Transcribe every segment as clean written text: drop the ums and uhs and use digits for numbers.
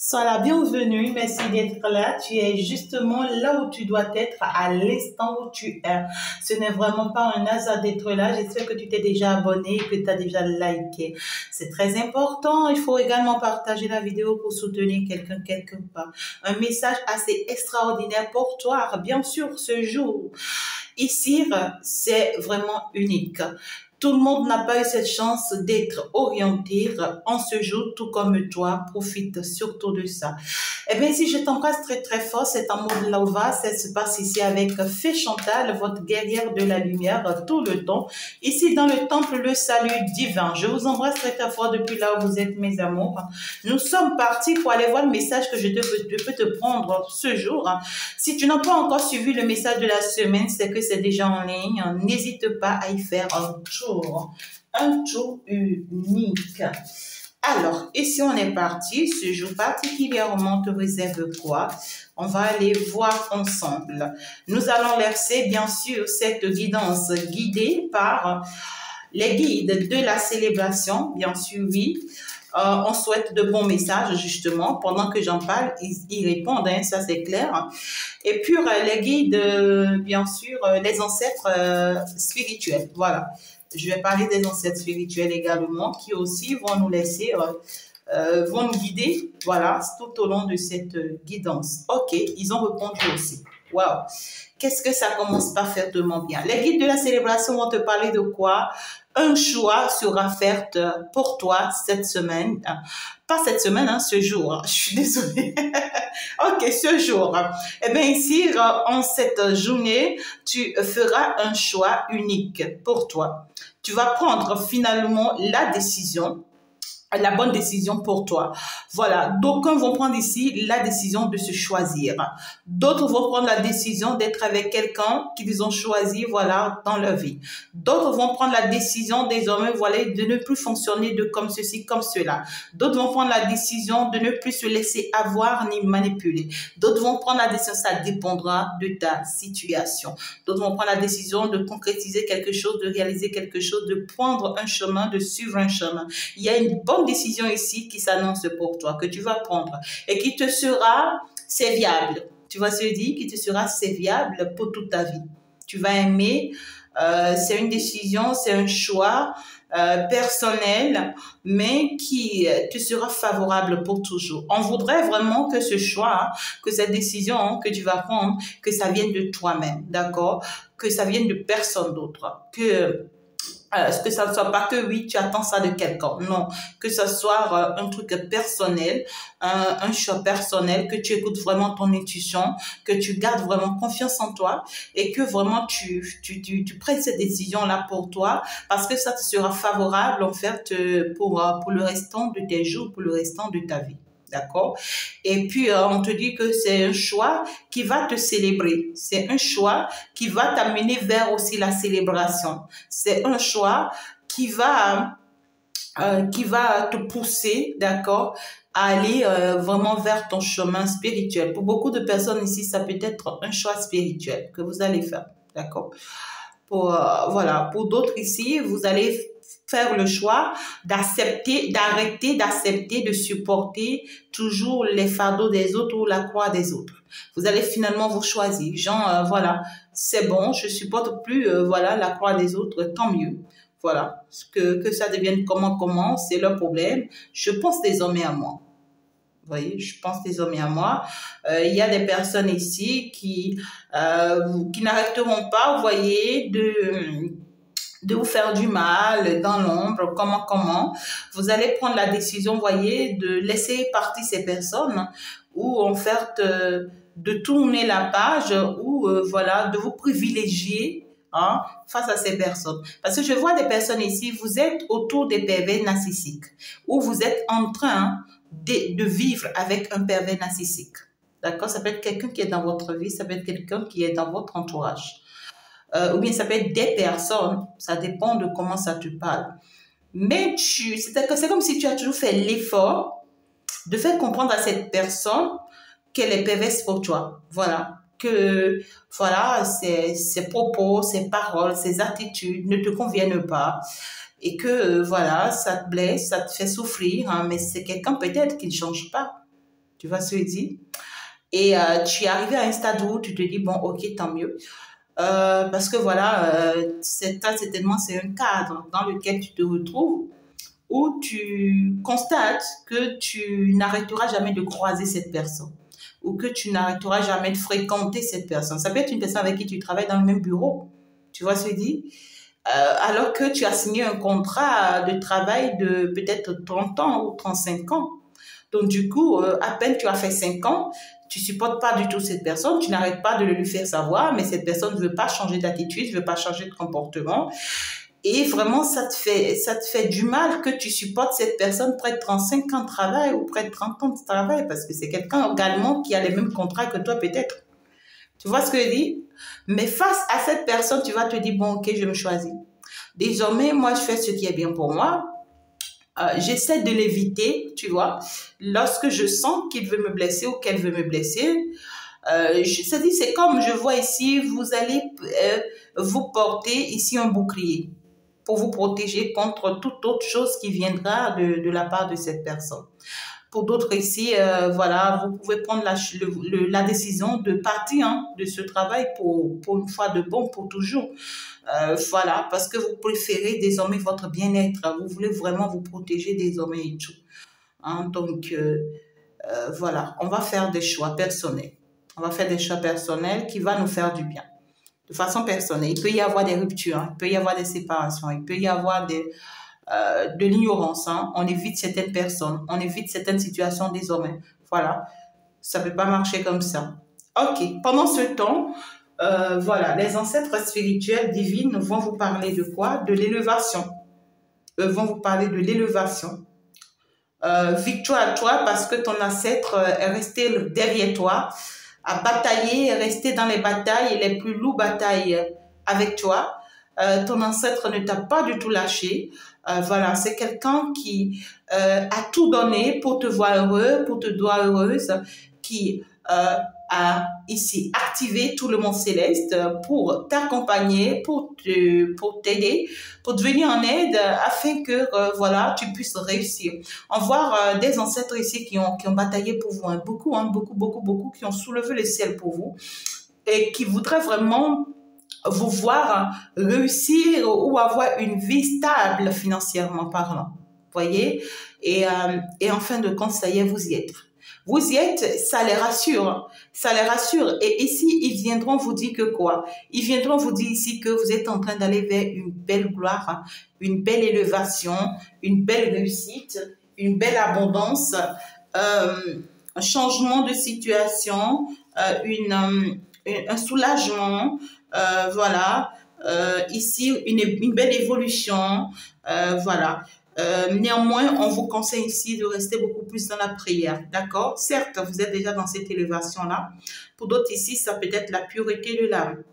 Sois la bienvenue, merci d'être là. Tu es justement là où tu dois être à l'instant où tu es. Ce n'est vraiment pas un hasard d'être là. J'espère que tu t'es déjà abonné et que tu as déjà liké. C'est très important. Il faut également partager la vidéo pour soutenir quelqu'un quelque part. Un message assez extraordinaire pour toi, bien sûr, ce jour. Ici, c'est vraiment unique. Tout le monde n'a pas eu cette chance d'être orienté en ce jour, tout comme toi. Profite surtout de ça. Eh bien, ici, je t'embrasse très, très fort. C'est amour de Lauva. Ça se passe ici avec Fée Chantal, votre guerrière de la lumière, tout le temps. Ici, dans le temple, le salut divin. Je vous embrasse très, très fort depuis là où vous êtes, mes amours. Nous sommes partis pour aller voir le message que je peux te prendre ce jour. Si tu n'as pas encore suivi le message de la semaine, c'est que c'est déjà en ligne. N'hésite pas à y faire un tour unique. Alors, ici on est parti. Ce jour particulièrement te réserve quoi? On va aller voir ensemble. Nous allons verser bien sûr cette guidance guidée par les guides de la célébration, bien sûr, oui. On souhaite de bons messages, justement. Pendant que j'en parle, ils répondent, hein, ça c'est clair. Et puis, les guides, bien sûr, les ancêtres spirituels. Voilà. Je vais parler des ancêtres spirituels également, qui aussi vont nous laisser, vont nous guider, voilà, tout au long de cette guidance. Ok, ils ont répondu aussi. Waouh! Qu'est-ce que ça commence parfaitement bien. Les guides de la célébration vont te parler de quoi? Un choix sera fait pour toi cette semaine. Pas cette semaine, hein, ce jour. Je suis désolée. Ok, ce jour. Eh bien, ici, en cette journée, tu feras un choix unique pour toi. Tu vas prendre finalement la bonne décision pour toi. Voilà, d'aucuns vont prendre ici la décision de se choisir. D'autres vont prendre la décision d'être avec quelqu'un qu'ils ont choisi, voilà, dans leur vie. D'autres vont prendre la décision désormais, voilà, de ne plus fonctionner de comme ceci, comme cela. D'autres vont prendre la décision de ne plus se laisser avoir ni manipuler. D'autres vont prendre la décision, ça dépendra de ta situation. D'autres vont prendre la décision de concrétiser quelque chose, de réaliser quelque chose, de prendre un chemin, de suivre un chemin. Il y a une bonne décision ici qui s'annonce pour toi, que tu vas prendre et qui te sera serviable. Tu vas se dire qui te sera serviable pour toute ta vie. Tu vas aimer, c'est une décision, c'est un choix personnel, mais qui te sera favorable pour toujours. On voudrait vraiment que ce choix, que cette décision que tu vas prendre, que ça vienne de toi-même, d'accord? Que ça vienne de personne d'autre, que ça ne soit pas que oui, tu attends ça de quelqu'un. Non, que ce soit un truc personnel, un choix personnel, que tu écoutes vraiment ton intuition, que tu gardes vraiment confiance en toi et que vraiment tu prennes cette décision-là pour toi parce que ça te sera favorable en fait pour le restant de tes jours, pour le restant de ta vie. D'accord? Et puis, on te dit que c'est un choix qui va te célébrer. C'est un choix qui va t'amener vers aussi la célébration. C'est un choix qui va te pousser, d'accord, à aller vraiment vers ton chemin spirituel. Pour beaucoup de personnes ici, ça peut être un choix spirituel que vous allez faire, d'accord? Voilà, pour d'autres ici, vous allez faire le choix d'arrêter d'accepter, de supporter toujours les fardeaux des autres ou la croix des autres. Vous allez finalement vous choisir. Genre, voilà, c'est bon, je supporte plus, voilà, la croix des autres, tant mieux. Voilà, que ça devienne comment, c'est leur problème. Je pense désormais à moi. Vous voyez, je pense désormais à moi. Il y a des personnes ici qui n'arrêteront pas, vous voyez, de vous faire du mal dans l'ombre, comment. Vous allez prendre la décision, vous voyez, de laisser partir ces personnes ou en fait de tourner la page ou voilà, de vous privilégier face à ces personnes. Parce que je vois des personnes ici, vous êtes autour des pervers narcissiques ou vous êtes en train de vivre avec un pervers narcissique. D'accord? Ça peut être quelqu'un qui est dans votre vie, ça peut être quelqu'un qui est dans votre entourage. Ou bien ça peut être des personnes, ça dépend de comment ça te parle. Mais c'est comme si tu as toujours fait l'effort de faire comprendre à cette personne qu'elle est perverse pour toi. Voilà. Que voilà, ses propos, ses paroles, ses attitudes ne te conviennent pas. Et que voilà, ça te blesse, ça te fait souffrir, hein, mais c'est quelqu'un peut-être qui ne change pas. Tu vois ce que je dis? Et tu es arrivé à un stade où tu te dis, bon, ok, tant mieux. Parce que voilà, certainement, c'est un cadre dans lequel tu te retrouves où tu constates que tu n'arrêteras jamais de croiser cette personne ou que tu n'arrêteras jamais de fréquenter cette personne. Ça peut être une personne avec qui tu travailles dans le même bureau. Tu vois ce que je dis? Alors que tu as signé un contrat de travail de peut-être 30 ans ou 35 ans. Donc, du coup, à peine tu as fait 5 ans, tu supportes pas du tout cette personne, tu n'arrêtes pas de le lui faire savoir, mais cette personne ne veut pas changer d'attitude, ne veut pas changer de comportement. Et vraiment, ça te fait du mal que tu supportes cette personne près de 35 ans de travail ou près de 30 ans de travail, parce que c'est quelqu'un également qui a les mêmes contrats que toi peut-être. Tu vois ce que je dis? Mais face à cette personne, tu vas te dire, bon, ok, je me choisis. Désormais, moi, je fais ce qui est bien pour moi. J'essaie de l'éviter, tu vois. Lorsque je sens qu'il veut me blesser ou qu'elle veut me blesser, c'est comme je vois ici, vous allez vous porter ici un bouclier pour vous protéger contre toute autre chose qui viendra de la part de cette personne. Pour d'autres ici, voilà, vous pouvez prendre la décision de partir de ce travail pour une fois de bon, pour toujours. Voilà, parce que vous préférez désormais votre bien-être. Vous voulez vraiment vous protéger désormais et tout. Donc, voilà, on va faire des choix personnels. On va faire des choix personnels qui vont nous faire du bien. De façon personnelle, il peut y avoir des ruptures, il peut y avoir des séparations, il peut y avoir de l'ignorance. On évite certaines personnes, on évite certaines situations désormais. Voilà, ça ne peut pas marcher comme ça. Ok, pendant ce temps, voilà, les ancêtres spirituels divines vont vous parler de quoi? De l'élévation. Eux vont vous parler de l'élévation. Victoire à toi parce que ton ancêtre est resté derrière toi, a bataillé, est resté dans les batailles et les plus lourdes batailles avec toi. Ton ancêtre ne t'a pas du tout lâché. Voilà, c'est quelqu'un qui a tout donné pour te voir heureux, pour te voir heureuse, qui a ici activé tout le monde céleste pour t'accompagner, pour t'aider, pour te venir en aide afin que voilà, tu puisses réussir. On voit des ancêtres ici qui ont bataillé pour vous, beaucoup, qui ont soulevé le ciel pour vous et qui voudraient vraiment vous voir réussir ou avoir une vie stable financièrement parlant. Voyez? Et en fin de compte, ça y est, vous y êtes. Vous y êtes, ça les rassure. Ça les rassure. Et ici, ils viendront vous dire que quoi? Ils viendront vous dire ici que vous êtes en train d'aller vers une belle gloire, une belle élévation, une belle réussite, une belle abondance, un changement de situation, un soulagement, voilà. Ici, une belle évolution, voilà. Néanmoins, on vous conseille ici de rester beaucoup plus dans la prière, d'accord? Certes, vous êtes déjà dans cette élévation-là. Pour d'autres ici, ça peut être la pureté de l'âme,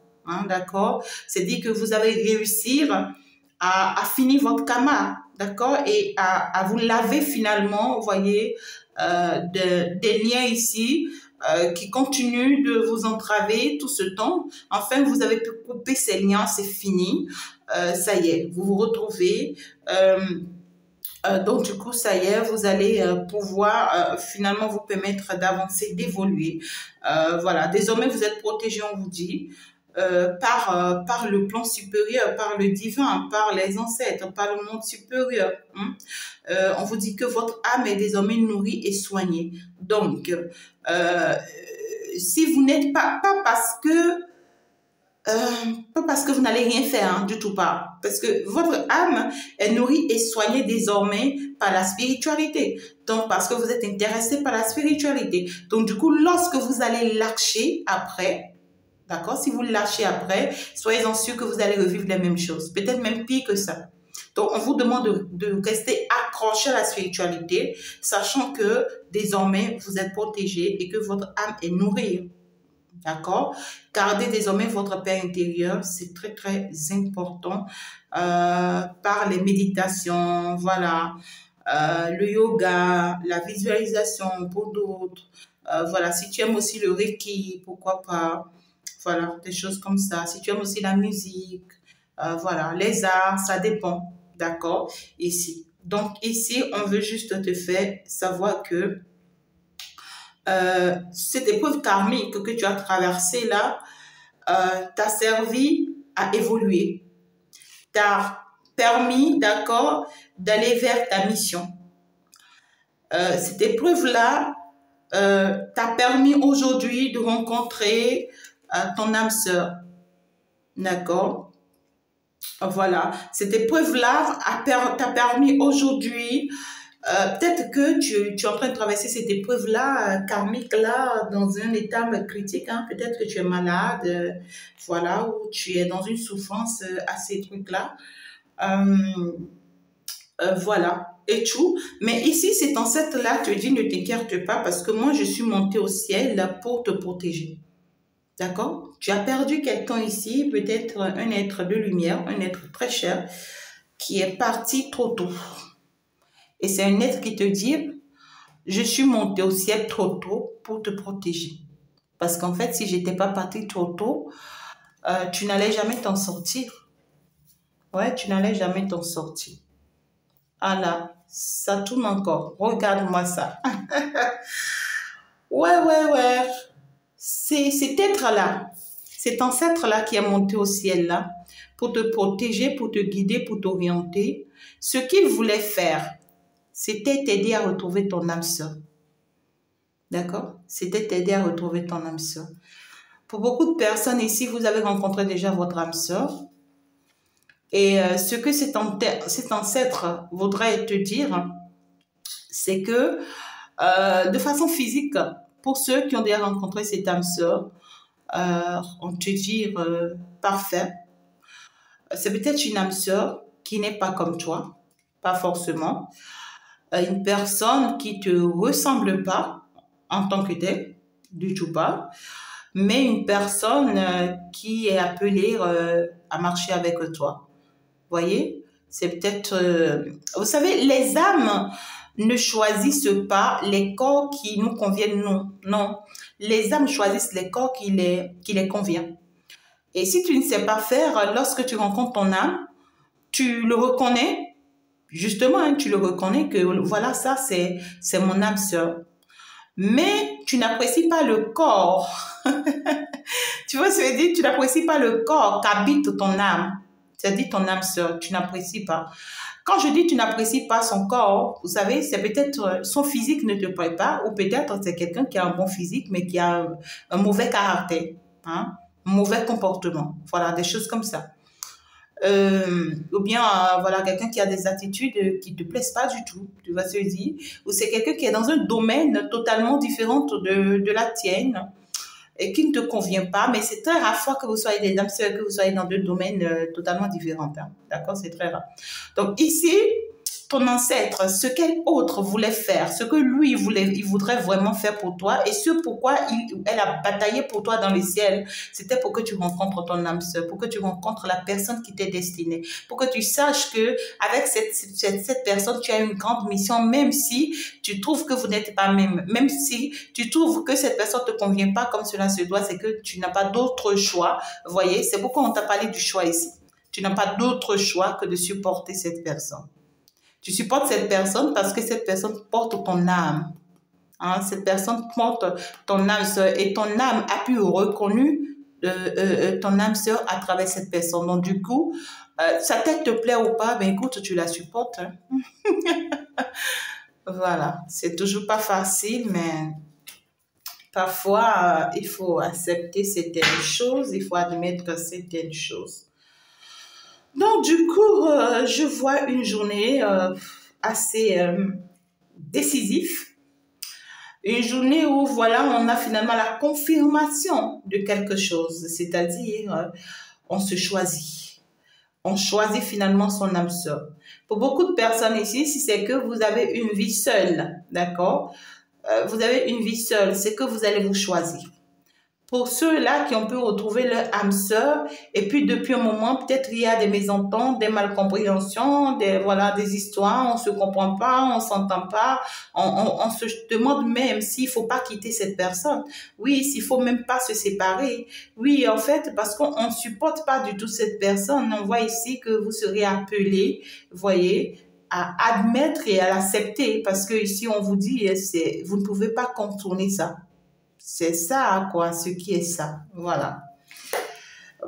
d'accord? C'est dit que vous allez réussir à finir votre karma, d'accord? Et à vous laver finalement, vous voyez, des liens ici qui continuent de vous entraver tout ce temps. Enfin, vous avez pu couper ces liens, c'est fini. Ça y est, vous vous retrouvez. Donc, du coup, ça y est, vous allez pouvoir finalement vous permettre d'avancer, d'évoluer. Voilà, désormais, vous êtes protégé, on vous dit, par le plan supérieur, par le divin, par les ancêtres, par le monde supérieur. On vous dit que votre âme est désormais nourrie et soignée. Donc, si vous n'êtes pas parce que pas parce que vous n'allez rien faire, du tout pas. Parce que votre âme est nourrie et soignée désormais par la spiritualité. Donc, parce que vous êtes intéressé par la spiritualité. Donc, du coup, lorsque vous allez lâcher après, d'accord, si vous lâchez après, soyez-en sûr que vous allez revivre les mêmes choses. Peut-être même pire que ça. Donc, on vous demande de rester accroché à la spiritualité, sachant que désormais, vous êtes protégé et que votre âme est nourrie. D'accord? Gardez désormais votre paix intérieure, c'est très, très important par les méditations, voilà, le yoga, la visualisation pour d'autres. Voilà, si tu aimes aussi le Reiki, pourquoi pas? Voilà, des choses comme ça. Si tu aimes aussi la musique, voilà, les arts, ça dépend. D'accord? Ici. Donc, ici, on veut juste te faire savoir que cette épreuve karmique que tu as traversée là t'a servi à évoluer, t'a permis, d'accord, d'aller vers ta mission. Cette épreuve-là t'a permis aujourd'hui de rencontrer ton âme sœur, d'accord? Voilà, cette épreuve-là t'a permis aujourd'hui, peut-être que tu es en train de traverser cette épreuve-là, karmique-là, dans un état critique, hein, peut-être que tu es malade, voilà, ou tu es dans une souffrance à ces trucs-là. Voilà, et tout. Mais ici, cet ancêtre-là te dit, ne t'inquiète pas, parce que moi, je suis montée au ciel pour te protéger. D'accord? Tu as perdu quelqu'un ici, peut-être un être de lumière, un être très cher, qui est parti trop tôt. Et c'est un être qui te dit, je suis monté au ciel trop tôt pour te protéger. Parce qu'en fait, si je n'étais pas parti trop tôt, tu n'allais jamais t'en sortir. Ouais, tu n'allais jamais t'en sortir. Ah là, ça tourne encore. Regarde-moi ça. Ouais. C'est cet être-là, cet ancêtre-là qui est monté au ciel là, pour te protéger, pour te guider, pour t'orienter. Ce qu'il voulait faire, c'était t'aider à retrouver ton âme sœur. D'accord? C'était t'aider à retrouver ton âme sœur. Pour beaucoup de personnes ici, vous avez rencontré déjà votre âme sœur. Et ce que cet ancêtre voudrait te dire, c'est que de façon physique, pour ceux qui ont déjà rencontré cette âme sœur, on te dit parfait. C'est peut-être une âme sœur qui n'est pas comme toi, pas forcément. Une personne qui ne te ressemble pas en tant que telle, du tout pas, mais une personne qui est appelée à marcher avec toi. Voyez, c'est peut-être... vous savez, les âmes ne choisissent pas les corps qui nous conviennent, non. Non, les âmes choisissent les corps qui les conviennent. Et si tu ne sais pas faire, lorsque tu rencontres ton âme, tu le reconnais, justement, hein, tu le reconnais que voilà, ça c'est mon âme sœur. Mais tu n'apprécies pas le corps. Tu vois ce que je veux dire? Tu n'apprécies pas le corps qu'habite ton âme. C'est-à-dire ton âme sœur, tu n'apprécies pas. Quand je dis tu n'apprécies pas son corps, vous savez, c'est peut-être son physique ne te plaît pas, ou peut-être c'est quelqu'un qui a un bon physique, mais qui a un mauvais caractère, hein, un mauvais comportement. Voilà, des choses comme ça. Ou bien, voilà, quelqu'un qui a des attitudes qui ne te plaisent pas du tout, tu vas se dire. Ou c'est quelqu'un qui est dans un domaine totalement différent de la tienne, et qui ne te convient pas, mais c'est très rare fois que vous soyez des âmes sœurs, que vous soyez dans deux domaines totalement différents. Hein. D'accord? C'est très rare. Donc ici, ton ancêtre, ce qu'elle autre voulait faire, ce que lui il voudrait vraiment faire pour toi, et ce pourquoi elle a bataillé pour toi dans le ciel, c'était pour que tu rencontres ton âme sœur, pour que tu rencontres la personne qui t'est destinée, pour que tu saches que avec cette personne, tu as une grande mission, même si tu trouves que vous n'êtes pas même si tu trouves que cette personne ne te convient pas comme cela se doit, c'est que tu n'as pas d'autre choix. Vous voyez, c'est pourquoi on t'a parlé du choix ici. Tu n'as pas d'autre choix que de supporter cette personne. Tu supportes cette personne parce que cette personne porte ton âme. Hein? Cette personne porte ton âme sœur et ton âme a pu reconnaître ton âme sœur à travers cette personne. Donc du coup, sa tête te plaît ou pas, ben écoute, tu la supportes. Hein? Voilà, c'est toujours pas facile, mais parfois, il faut accepter certaines choses, il faut admettre certaines choses. Donc, du coup, je vois une journée assez décisive. Une journée où, voilà, on a finalement la confirmation de quelque chose. C'est-à-dire, on se choisit. On choisit finalement son âme sœur. Pour beaucoup de personnes ici, si c'est que vous avez une vie seule, d'accord? Vous avez une vie seule, c'est que vous allez vous choisir. Pour ceux-là qui ont pu retrouver leur âme sœur, et puis depuis un moment, peut-être il y a des mésententes, des malcompréhensions, des histoires, on ne se comprend pas, on ne s'entend pas, on se demande même s'il ne faut pas quitter cette personne. Oui, s'il ne faut même pas se séparer. Oui, en fait, parce qu'on ne supporte pas du tout cette personne. On voit ici que vous serez appelé, vous voyez, à admettre et à l'accepter, parce que ici on vous dit, vous ne pouvez pas contourner ça. C'est ça, quoi, ce qui est ça. Voilà.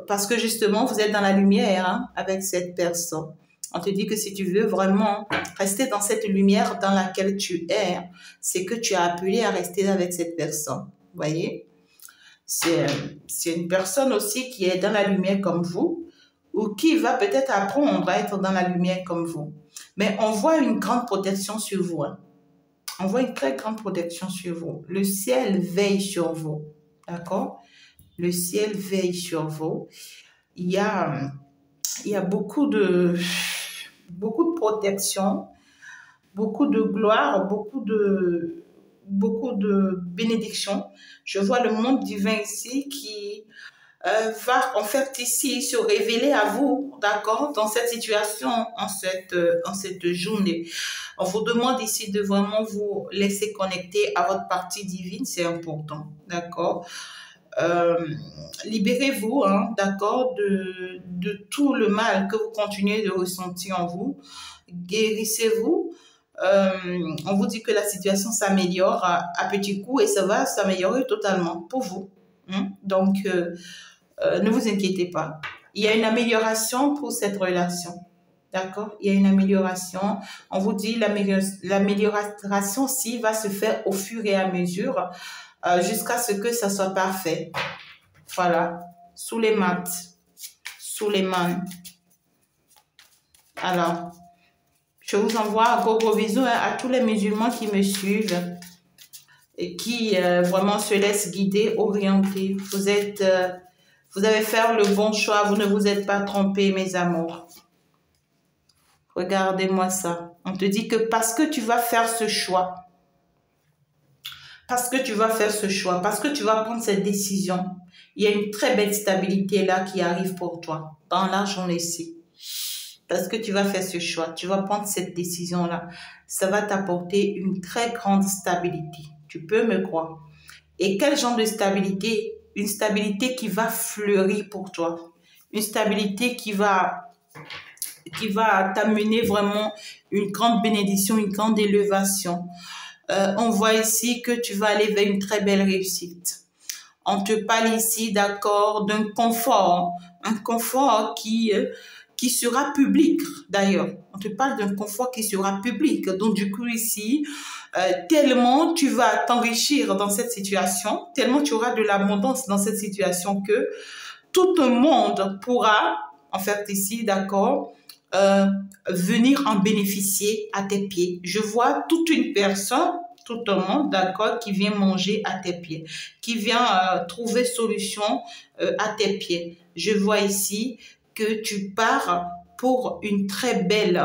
Parce que justement, vous êtes dans la lumière hein, avec cette personne. On te dit que si tu veux vraiment rester dans cette lumière dans laquelle tu es, c'est que tu as appelé à rester avec cette personne. Vous voyez? C'est une personne aussi qui est dans la lumière comme vous ou qui va peut-être apprendre à être dans la lumière comme vous. Mais on voit une grande protection sur vous. Hein. On voit une très grande protection sur vous. Le ciel veille sur vous. D'accord? Le ciel veille sur vous. Il y a beaucoup de protection, beaucoup de gloire, beaucoup de bénédictions. Je vois le monde divin ici qui va en fait ici se révéler à vous, d'accord, dans cette situation, en cette journée. On vous demande ici de vraiment vous laisser connecter à votre partie divine, c'est important, d'accord. Libérez-vous, hein, d'accord, de tout le mal que vous continuez de ressentir en vous. Guérissez-vous. On vous dit que la situation s'améliore à petits coups et ça va s'améliorer totalement pour vous. Hein? Donc, ne vous inquiétez pas. Il y a une amélioration pour cette relation. D'accord? Il y a une amélioration. On vous dit l'amélioration, si, va se faire au fur et à mesure jusqu'à ce que ça soit parfait. Voilà. Sous les maths. Sous les mains. Alors, je vous envoie un gros bisou à tous les musulmans qui me suivent et qui vraiment se laissent guider, orienter. Vous avez fait le bon choix, vous ne vous êtes pas trompés, mes amours. Regardez-moi ça. On te dit que parce que tu vas faire ce choix, parce que tu vas prendre cette décision, il y a une très belle stabilité là qui arrive pour toi, dans la journée-ci. Parce que tu vas faire ce choix, tu vas prendre cette décision-là. Ça va t'apporter une très grande stabilité. Tu peux me croire. Et quel genre de stabilité? Une stabilité qui va fleurir pour toi. Une stabilité qui va t'amener vraiment une grande bénédiction, une grande élévation. On voit ici que tu vas aller vers une très belle réussite. On te parle ici, d'accord, d'un confort. Un confort qui sera public, d'ailleurs. On te parle d'un confort qui sera public. Donc, du coup, ici, tellement tu vas t'enrichir dans cette situation, tellement tu auras de l'abondance dans cette situation que tout le monde pourra, en fait, ici, d'accord, venir en bénéficier à tes pieds. Je vois toute une personne, tout le monde, d'accord, qui vient manger à tes pieds, qui vient trouver solution à tes pieds. Je vois ici que tu pars pour une très belle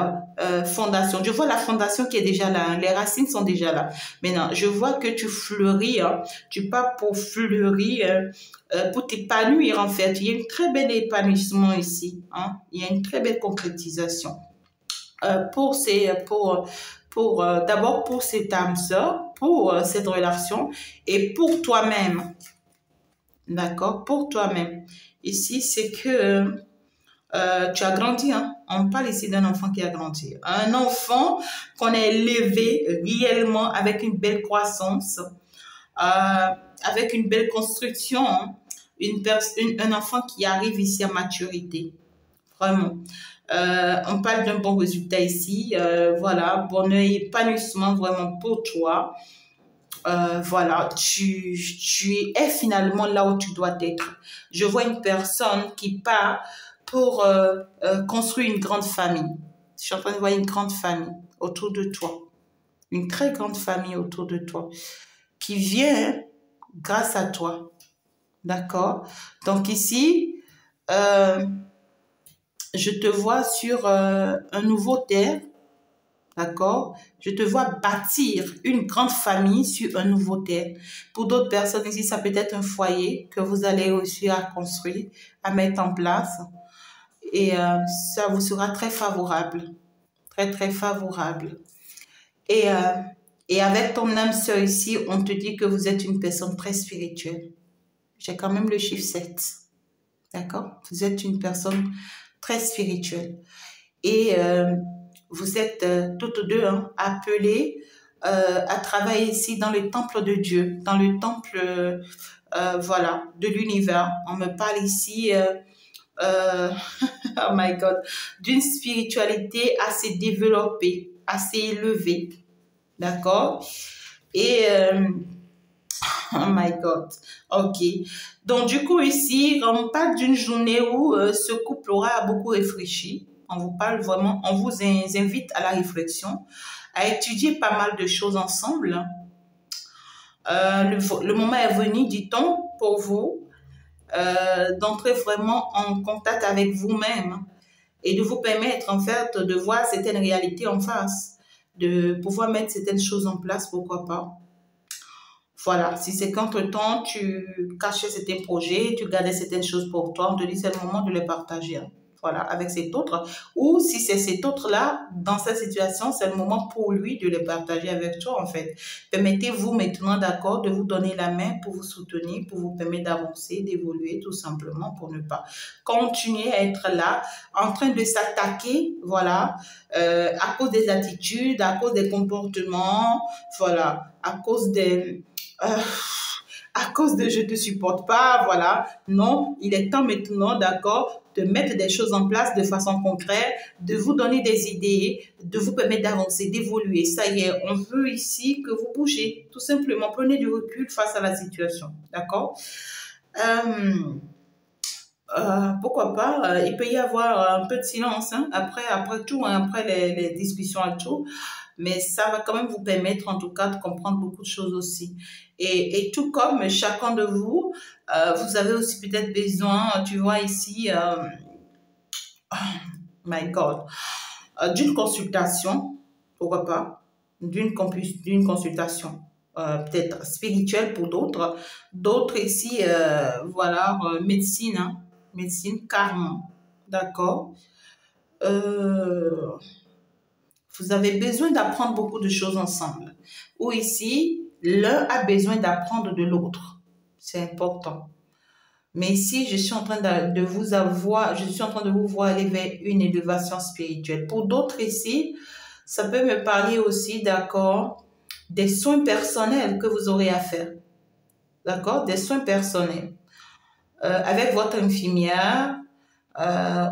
fondation. Je vois la fondation qui est déjà là, hein. Les racines sont déjà là. Maintenant, je vois que tu fleuris, hein. Tu pars pour fleurir, pour t'épanouir en fait. Il y a une très belle épanouissement ici. Hein. Il y a une très belle concrétisation. D'abord pour cette âme sœur, pour cette relation et pour toi-même. D'accord? Pour toi-même. Ici, c'est que tu as grandi, hein? On parle ici d'un enfant qui a grandi. Un enfant qu'on a élevé réellement avec une belle croissance, avec une belle construction, hein? Un enfant qui arrive ici à maturité. Vraiment. On parle d'un bon résultat ici. Voilà, bonheur et épanouissement vraiment pour toi. Voilà, tu es finalement là où tu dois être. Je vois une personne qui part pour construire une grande famille. Je suis en train de voir une grande famille autour de toi. Une très grande famille autour de toi qui vient grâce à toi. D'accord? Donc ici, je te vois sur un nouveau terre. D'accord? Je te vois bâtir une grande famille sur un nouveau terre. Pour d'autres personnes ici, ça peut être un foyer que vous allez réussir à construire, à mettre en place. Et ça vous sera très favorable. Très, très favorable. Et avec ton âme sœur ici, on te dit que vous êtes une personne très spirituelle. J'ai quand même le chiffre 7. D'accord? Vous êtes une personne très spirituelle. Et vous êtes toutes deux hein, appelées à travailler ici dans le temple de Dieu, dans le temple, voilà, de l'univers. On me parle ici, oh my God, d'une spiritualité assez développée, assez élevée, d'accord? Et, oh my God, ok. Donc, du coup, ici, on parle d'une journée où ce couple aura beaucoup réfléchi. On vous parle vraiment, on vous invite à la réflexion, à étudier pas mal de choses ensemble. Le moment est venu, dit-on, pour vous, d'entrer vraiment en contact avec vous-même et de vous permettre, en fait, de voir certaines réalités en face, de pouvoir mettre certaines choses en place, pourquoi pas. Voilà, si c'est qu'entre-temps, tu cachais certains projets, tu gardais certaines choses pour toi, on te dit c'est le moment de les partager. Hein. Voilà, avec cet autre. Ou si c'est cet autre-là, dans cette situation, c'est le moment pour lui de les partager avec toi, en fait. Permettez-vous maintenant, d'accord, de vous donner la main pour vous soutenir, pour vous permettre d'avancer, d'évoluer, tout simplement, pour ne pas continuer à être là, en train de s'attaquer, voilà, à cause des attitudes, à cause des comportements, voilà, à cause des... à cause de je ne te supporte pas, voilà. Non, il est temps maintenant, d'accord, de mettre des choses en place de façon concrète, de vous donner des idées, de vous permettre d'avancer, d'évoluer. Ça y est, on veut ici que vous bougez, tout simplement. Prenez du recul face à la situation, d'accord? Pourquoi pas, il peut y avoir un peu de silence hein, après tout, hein, après les discussions et tout, mais ça va quand même vous permettre en tout cas de comprendre beaucoup de choses aussi. Et tout comme chacun de vous, vous avez aussi peut-être besoin, tu vois ici, oh my God, d'une consultation, pourquoi pas, d'une consultation. Peut-être spirituelle pour d'autres. D'autres ici, voilà, médecine, hein, médecine carrément. D'accord? Vous avez besoin d'apprendre beaucoup de choses ensemble. Ou ici, l'un a besoin d'apprendre de l'autre. C'est important. Mais ici, je suis en train de vous avoir, je suis en train de vous voir aller vers une élévation spirituelle. Pour d'autres ici, ça peut me parler aussi, d'accord, des soins personnels que vous aurez à faire. D'accord? Des soins personnels. Avec votre infirmière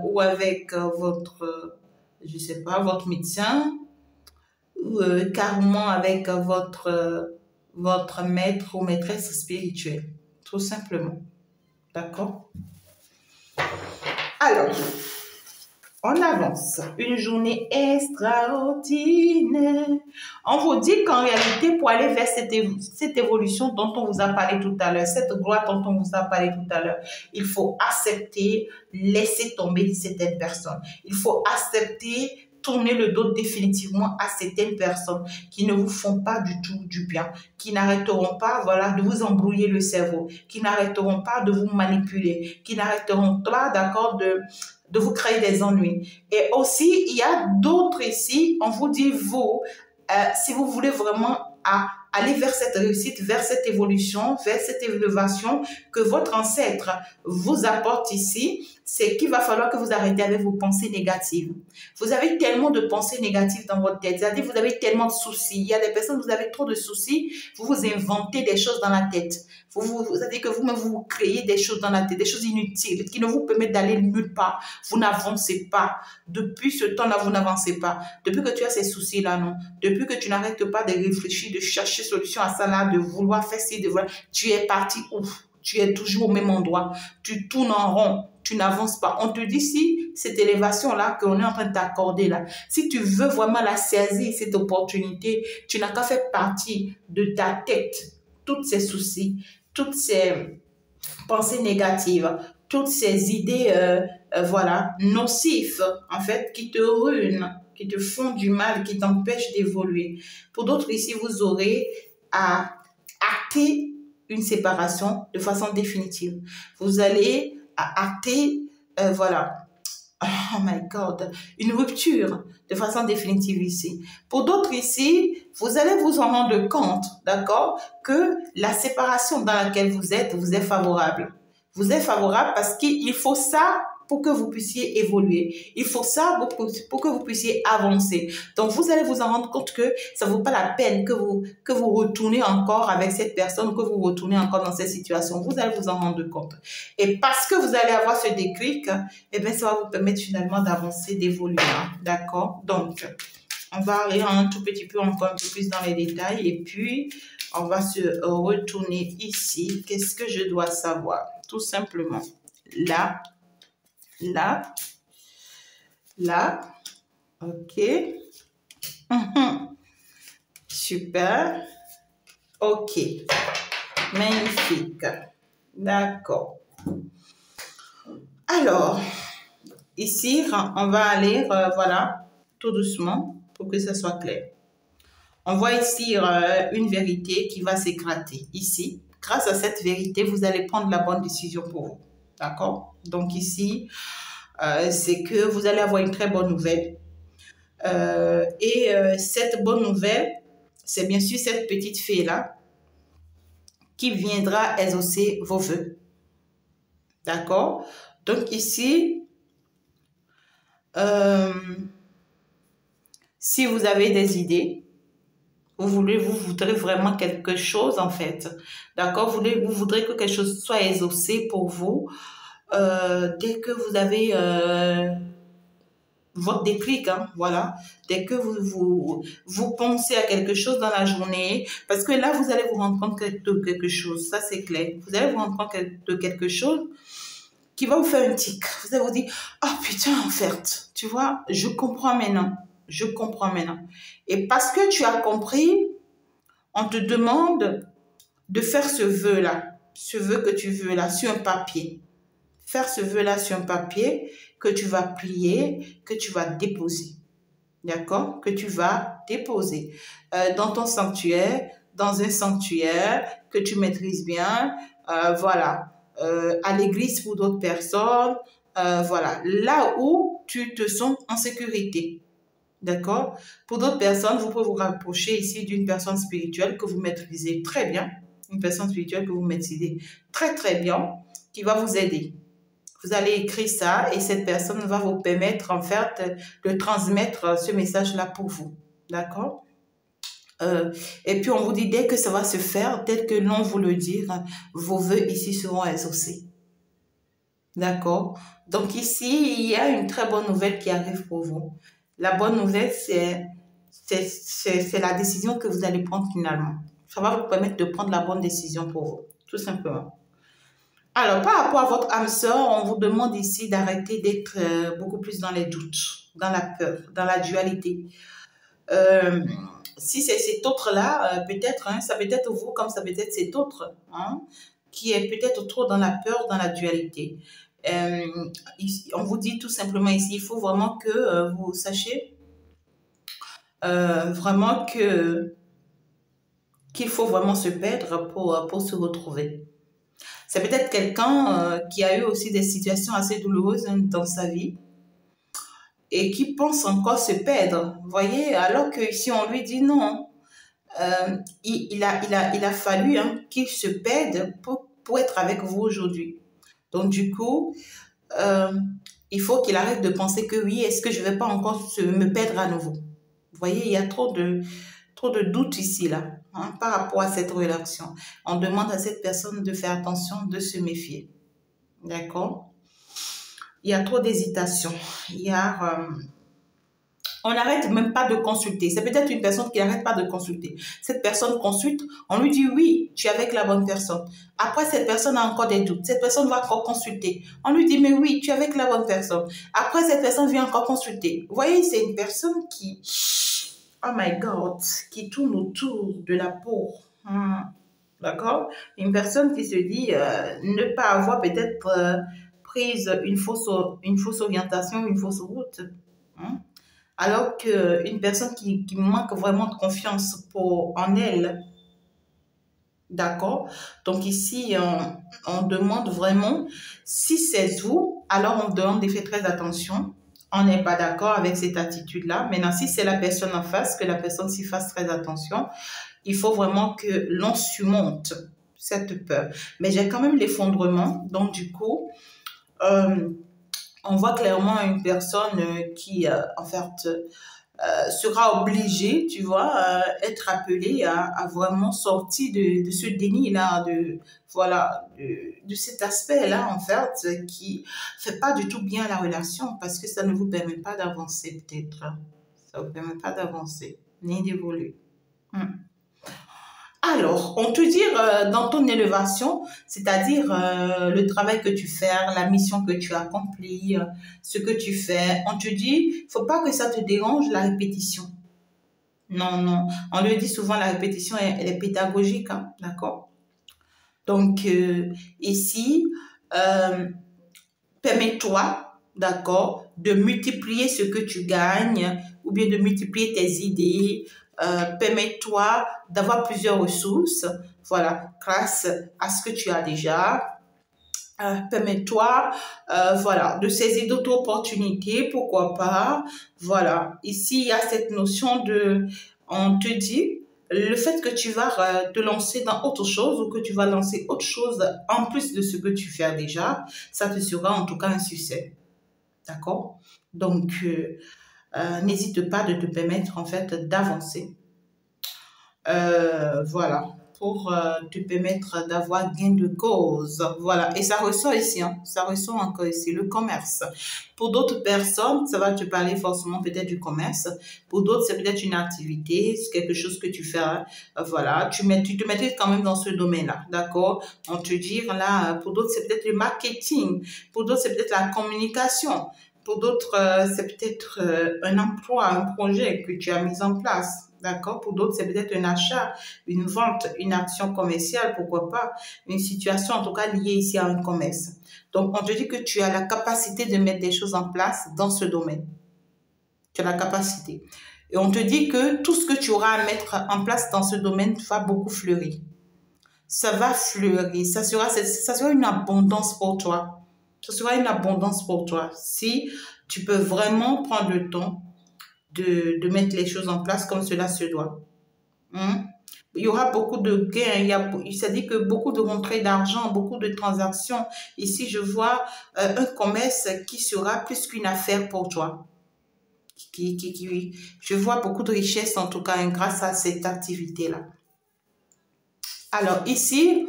ou avec votre, je sais pas, votre médecin ou carrément avec votre maître ou maîtresse spirituelle. Tout simplement. D'accord? Alors, on avance. Une journée extraordinaire. On vous dit qu'en réalité, pour aller vers cette évolution dont on vous a parlé tout à l'heure, cette gloire dont on vous a parlé tout à l'heure, il faut accepter, laisser tomber certaines personnes. Il faut accepter, tourner le dos définitivement à certaines personnes qui ne vous font pas du tout du bien, qui n'arrêteront pas, voilà, de vous embrouiller le cerveau, qui n'arrêteront pas de vous manipuler, qui n'arrêteront pas, d'accord, de vous créer des ennuis. Et aussi, il y a d'autres ici, on vous dit, vous, si vous voulez vraiment aller vers cette réussite, vers cette évolution, vers cette élévation que votre ancêtre vous apporte ici, c'est qu'il va falloir que vous arrêtez avec vos pensées négatives. Vous avez tellement de pensées négatives dans votre tête, c'est-à-dire vous avez tellement de soucis. Il y a des personnes, vous avez trop de soucis, vous vous inventez des choses dans la tête. C'est-à-dire que vous-même, vous créez des choses dans la tête, des choses inutiles qui ne vous permettent d'aller nulle part. Vous n'avancez pas. Depuis ce temps-là, vous n'avancez pas. Depuis que tu as ces soucis-là, non. Depuis que tu n'arrêtes pas de réfléchir, de chercher solution à ça là, de vouloir faire ci, de vouloir, tu es parti ouf. Tu es toujours au même endroit. Tu tournes en rond. Tu n'avances pas. On te dit si cette élévation-là qu'on est en train de t'accorder là, si tu veux vraiment la saisir, cette opportunité, tu n'as qu'à faire partie de ta tête toutes ces soucis, toutes ces pensées négatives, toutes ces idées, voilà, nocives, en fait, qui te ruinent, qui te font du mal, qui t'empêchent d'évoluer. Pour d'autres ici, vous aurez à acter une séparation de façon définitive. Vous allez à acter, voilà, oh my God, une rupture de façon définitive ici. Pour d'autres ici, vous allez vous en rendre compte, d'accord, que la séparation dans laquelle vous êtes favorable. Vous êtes favorable parce qu'il faut ça pour que vous puissiez évoluer. Il faut ça pour que vous puissiez avancer. Donc, vous allez vous en rendre compte que ça ne vaut pas la peine que vous retournez encore avec cette personne, que vous retournez encore dans cette situation. Vous allez vous en rendre compte. Et parce que vous allez avoir ce déclic, eh bien, ça va vous permettre finalement d'avancer, d'évoluer. Hein. D'accord? Donc, on va aller un tout petit peu encore un peu plus dans les détails et puis on va se retourner ici. Qu'est-ce que je dois savoir? Tout simplement, là, là, là, ok, super, ok, magnifique, d'accord. Alors, ici, on va aller, voilà, tout doucement pour que ça soit clair. On voit ici une vérité qui va s'éclater. Ici, grâce à cette vérité, vous allez prendre la bonne décision pour vous. D'accord? Donc ici, c'est que vous allez avoir une très bonne nouvelle. Cette bonne nouvelle, c'est bien sûr cette petite fée-là qui viendra exaucer vos vœux. D'accord? Donc ici, si vous avez des idées, vous voudrez vraiment quelque chose en fait. D'accord? Vous voudrez que quelque chose soit exaucé pour vous. Dès que vous avez votre déclic, hein, voilà. Dès que vous pensez à quelque chose dans la journée, parce que là, vous allez vous rendre compte de quelque chose, ça c'est clair. Vous allez vous rendre compte de quelque chose qui va vous faire un tic. Vous allez vous dire, oh putain, en fait, tu vois, je comprends maintenant. Je comprends maintenant. Et parce que tu as compris, on te demande de faire ce vœu-là, ce vœu que tu veux là, sur un papier. Faire ce vœu-là sur un papier que tu vas plier, que tu vas déposer. D'accord? Que tu vas déposer dans ton sanctuaire, dans un sanctuaire que tu maîtrises bien, voilà, à l'église pour d'autres personnes, voilà, là où tu te sens en sécurité. D'accord? Pour d'autres personnes, vous pouvez vous rapprocher ici d'une personne spirituelle que vous maîtrisez très bien, une personne spirituelle que vous maîtrisez très très bien, qui va vous aider. Vous allez écrire ça et cette personne va vous permettre en fait de transmettre ce message-là pour vous. D'accord? Et puis on vous dit dès que ça va se faire, tel que l'on vous le dit, vos vœux ici seront exaucés. D'accord? Donc ici, il y a une très bonne nouvelle qui arrive pour vous. La bonne nouvelle, c'est la décision que vous allez prendre finalement. Ça va vous permettre de prendre la bonne décision pour vous, tout simplement. Alors, par rapport à votre âme sœur, on vous demande ici d'arrêter d'être beaucoup plus dans les doutes, dans la peur, dans la dualité. Si c'est cet autre-là, peut-être, hein, ça peut être vous comme ça peut être cet autre, hein, qui est peut-être trop dans la peur, dans la dualité. On vous dit tout simplement ici, il faut vraiment que vous sachiez vraiment qu'il faut vraiment se perdre pour se retrouver. C'est peut-être quelqu'un qui a eu aussi des situations assez douloureuses dans sa vie et qui pense encore se perdre. Vous voyez, alors que si on lui dit non, il a fallu hein, qu'il se perde pour être avec vous aujourd'hui. Donc du coup, il faut qu'il arrête de penser que oui, est-ce que je ne vais pas encore me perdre à nouveau? Vous voyez, il y a trop de doutes ici, là, hein, par rapport à cette relation. On demande à cette personne de faire attention, de se méfier. D'accord? Il y a trop d'hésitation. On n'arrête même pas de consulter. C'est peut-être une personne qui n'arrête pas de consulter. Cette personne consulte, on lui dit oui, tu es avec la bonne personne. Après, cette personne a encore des doutes. Cette personne va encore consulter. On lui dit mais oui, tu es avec la bonne personne. Après, cette personne vient encore consulter. Vous voyez, c'est une personne qui, oh my God, qui tourne autour de la peau. D'accord? Une personne qui se dit ne pas avoir peut-être prise une fausse orientation, une fausse route. Alors qu'une personne qui manque vraiment de confiance en elle. D'accord? Donc ici, on demande vraiment, si c'est vous, alors on demande de faire très attention. On n'est pas d'accord avec cette attitude-là. Maintenant, si c'est la personne en face, que la personne s'y fasse très attention, il faut vraiment que l'on surmonte cette peur. Mais j'ai quand même l'effondrement. Donc du coup, on voit clairement une personne qui, en fait, sera obligée, tu vois, être appelée à vraiment sortir de ce déni-là, voilà, de cet aspect-là, en fait, qui fait pas du tout bien la relation parce que ça ne vous permet pas d'avancer, peut-être. Ça ne vous permet pas d'avancer, ni d'évoluer. Alors, on te dit dans ton élévation, c'est-à-dire le travail que tu fais, la mission que tu accomplis, ce que tu fais, on te dit, faut pas que ça te dérange la répétition. Non, non. On le dit souvent, la répétition, elle est pédagogique, hein, d'accord? Donc, ici, permets-toi, d'accord, de multiplier ce que tu gagnes ou bien de multiplier tes idées. Permets-toi d'avoir plusieurs ressources, voilà, grâce à ce que tu as déjà. Permets-toi, voilà, de saisir d'autres opportunités, pourquoi pas. Voilà, ici, il y a cette notion de, on te dit, le fait que tu vas te lancer dans autre chose ou que tu vas lancer autre chose en plus de ce que tu fais déjà, ça te sera en tout cas un succès. D'accord? Donc, n'hésite pas de te permettre en fait d'avancer. Voilà, pour te permettre d'avoir gain de cause. Voilà, et ça ressort ici, hein, ça ressort encore ici, le commerce. Pour d'autres personnes, ça va te parler forcément peut-être du commerce. Pour d'autres, c'est peut-être une activité, c'est quelque chose que tu fais. Voilà, tu te mettrais quand même dans ce domaine-là, d'accord? On te dit, là, pour d'autres, c'est peut-être le marketing. Pour d'autres, c'est peut-être la communication. Pour d'autres, c'est peut-être un emploi, un projet que tu as mis en place. D'accord? Pour d'autres, c'est peut-être un achat, une vente, une action commerciale, pourquoi pas? Une situation, en tout cas, liée ici à un commerce. Donc, on te dit que tu as la capacité de mettre des choses en place dans ce domaine. Tu as la capacité. Et on te dit que tout ce que tu auras à mettre en place dans ce domaine va beaucoup fleurir. Ça va fleurir. Ça sera une abondance pour toi. Ça sera une abondance pour toi. Si tu peux vraiment prendre le temps de mettre les choses en place comme cela se doit. Il y aura beaucoup de gains, ça dit que beaucoup de rentrées d'argent, beaucoup de transactions. Ici, je vois un commerce qui sera plus qu'une affaire pour toi. Je vois beaucoup de richesses, en tout cas, grâce à cette activité-là. Alors, ici,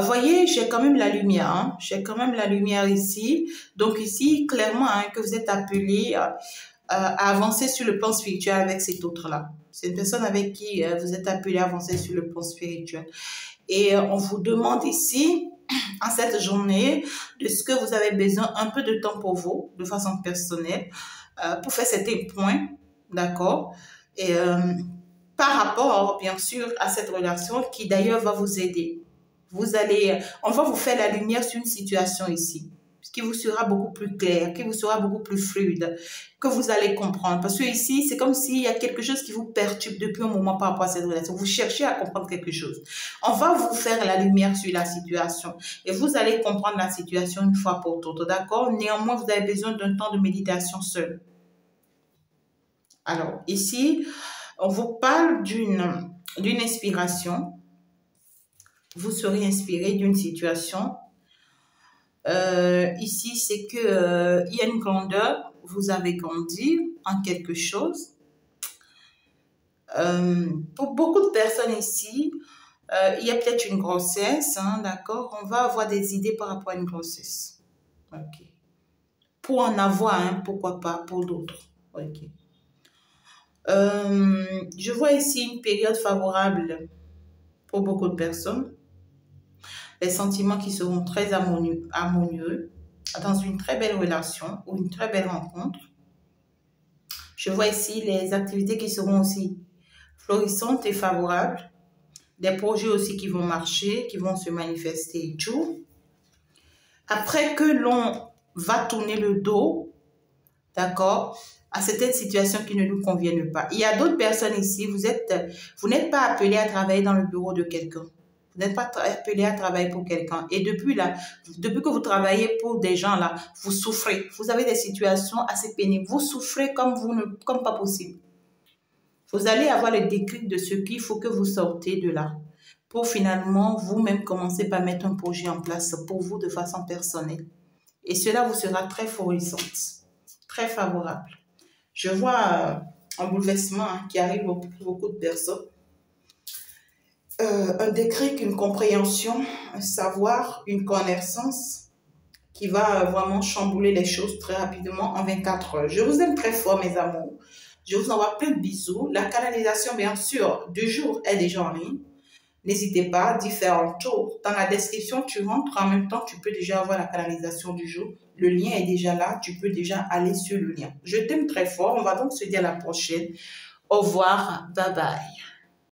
voyez, j'ai quand même la lumière. Hein? J'ai quand même la lumière ici. Donc, ici, clairement, hein, que vous êtes appelé à avancer sur le plan spirituel avec cet autre-là. C'est une personne avec qui vous êtes appelé à avancer sur le plan spirituel. Et on vous demande ici, en cette journée, de ce que vous avez besoin, un peu de temps pour vous, de façon personnelle, pour faire certains points, d'accord? Et par rapport, bien sûr, à cette relation qui d'ailleurs va vous aider. On va vous faire la lumière sur une situation ici, qui vous sera beaucoup plus clair, qui vous sera beaucoup plus fluide, que vous allez comprendre. Parce que ici, c'est comme s'il y a quelque chose qui vous perturbe depuis un moment par rapport à cette relation. Vous cherchez à comprendre quelque chose. On va vous faire la lumière sur la situation et vous allez comprendre la situation une fois pour toutes, d'accord? Néanmoins, vous avez besoin d'un temps de méditation seul. Alors, ici, on vous parle d'une inspiration. Vous serez inspiré d'une situation. Ici, c'est que il y a une grandeur, vous avez grandi en quelque chose. Pour beaucoup de personnes ici, il y a peut-être une grossesse, hein, d'accord? On va avoir des idées par rapport à une grossesse. Ok. Pour en avoir, hein, pourquoi pas, pour d'autres. Ok. Je vois ici une période favorable pour beaucoup de personnes. Les sentiments qui seront très harmonieux dans une très belle relation ou une très belle rencontre. Je vois ici les activités qui seront aussi florissantes et favorables. Des projets aussi qui vont marcher, qui vont se manifester et tout. Après que l'on va tourner le dos, d'accord, à certaines situations qui ne nous conviennent pas. Il y a d'autres personnes ici, vous n'êtes pas appelé à travailler dans le bureau de quelqu'un. Vous n'êtes pas appelé à travailler pour quelqu'un. Et depuis que vous travaillez pour des gens là, vous souffrez. Vous avez des situations assez pénibles. Vous souffrez comme pas possible. Vous allez avoir le déclic de ce qu'il faut que vous sortez de là. Pour finalement, vous-même commencer par mettre un projet en place pour vous de façon personnelle. Et cela vous sera très florissant, très favorable. Je vois un bouleversement qui arrive pour beaucoup de personnes. Un déclic, une compréhension, un savoir, une connaissance qui va vraiment chambouler les choses très rapidement en 24 heures. Je vous aime très fort, mes amours. Je vous envoie plein de bisous. La canalisation, bien sûr, du jour est déjà en ligne. N'hésitez pas d'y faire un tour. Dans la description, tu rentres. En même temps, tu peux déjà avoir la canalisation du jour. Le lien est déjà là. Tu peux déjà aller sur le lien. Je t'aime très fort. On va donc se dire à la prochaine. Au revoir. Bye bye.